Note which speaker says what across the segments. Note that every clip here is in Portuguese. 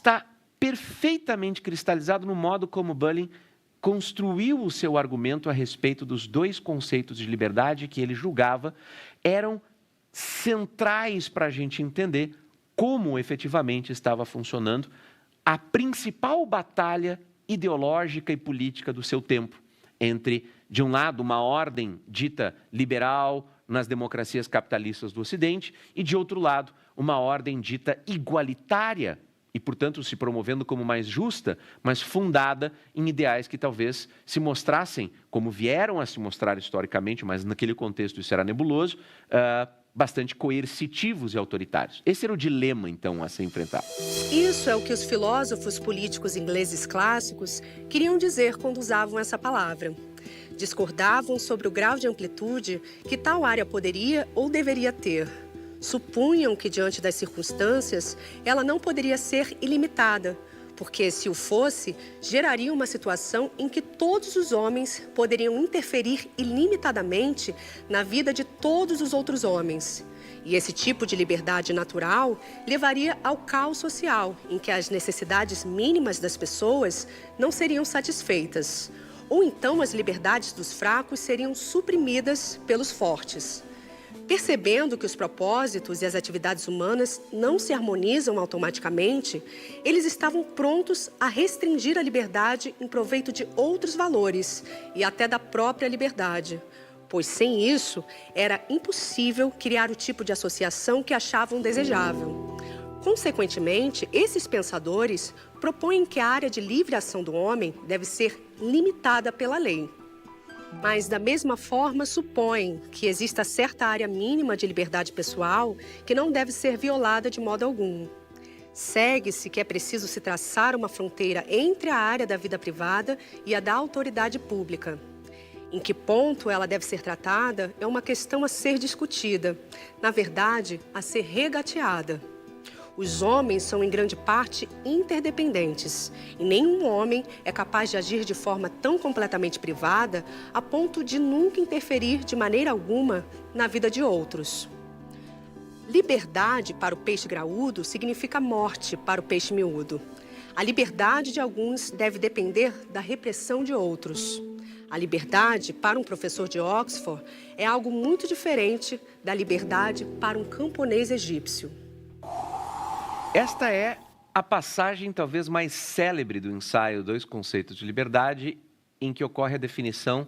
Speaker 1: está perfeitamente cristalizado no modo como Bulling construiu o seu argumento a respeito dos dois conceitos de liberdade que ele julgava eram centrais para a gente entender como efetivamente estava funcionando a principal batalha ideológica e política do seu tempo, entre, de um lado, uma ordem dita liberal nas democracias capitalistas do Ocidente e, de outro lado, uma ordem dita igualitária e, portanto, se promovendo como mais justa, mas fundada em ideais que talvez se mostrassem, como vieram a se mostrar historicamente, mas naquele contexto isso era nebuloso, bastante coercitivos e autoritários. Esse era o dilema, então, a ser enfrentado.
Speaker 2: Isso é o que os filósofos políticos ingleses clássicos queriam dizer quando usavam essa palavra. Discordavam sobre o grau de amplitude que tal área poderia ou deveria ter. Supunham que, diante das circunstâncias, ela não poderia ser ilimitada, porque, se o fosse, geraria uma situação em que todos os homens poderiam interferir ilimitadamente na vida de todos os outros homens. E esse tipo de liberdade natural levaria ao caos social, em que as necessidades mínimas das pessoas não seriam satisfeitas. Ou então as liberdades dos fracos seriam suprimidas pelos fortes. Percebendo que os propósitos e as atividades humanas não se harmonizam automaticamente, eles estavam prontos a restringir a liberdade em proveito de outros valores e até da própria liberdade, pois sem isso era impossível criar o tipo de associação que achavam desejável. Consequentemente, esses pensadores propõem que a área de livre ação do homem deve ser limitada pela lei. Mas, da mesma forma, supõem que exista certa área mínima de liberdade pessoal que não deve ser violada de modo algum. Segue-se que é preciso se traçar uma fronteira entre a área da vida privada e a da autoridade pública. Em que ponto ela deve ser tratada é uma questão a ser discutida, na verdade, a ser regateada. Os homens são, em grande parte, interdependentes, e nenhum homem é capaz de agir de forma tão completamente privada a ponto de nunca interferir de maneira alguma na vida de outros. Liberdade para o peixe graúdo significa morte para o peixe miúdo. A liberdade de alguns deve depender da repressão de outros. A liberdade para um professor de Oxford é algo muito diferente da liberdade para um camponês egípcio.
Speaker 1: Esta é a passagem talvez mais célebre do ensaio Dois Conceitos de Liberdade, em que ocorre a definição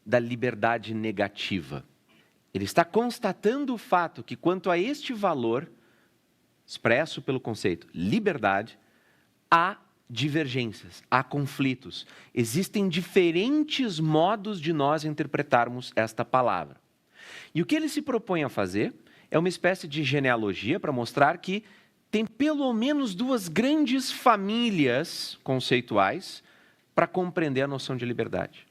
Speaker 1: da liberdade negativa. Ele está constatando o fato que, quanto a este valor, expresso pelo conceito liberdade, há divergências, há conflitos. Existem diferentes modos de nós interpretarmos esta palavra. E o que ele se propõe a fazer é uma espécie de genealogia para mostrar que tem pelo menos duas grandes famílias conceituais para compreender a noção de liberdade.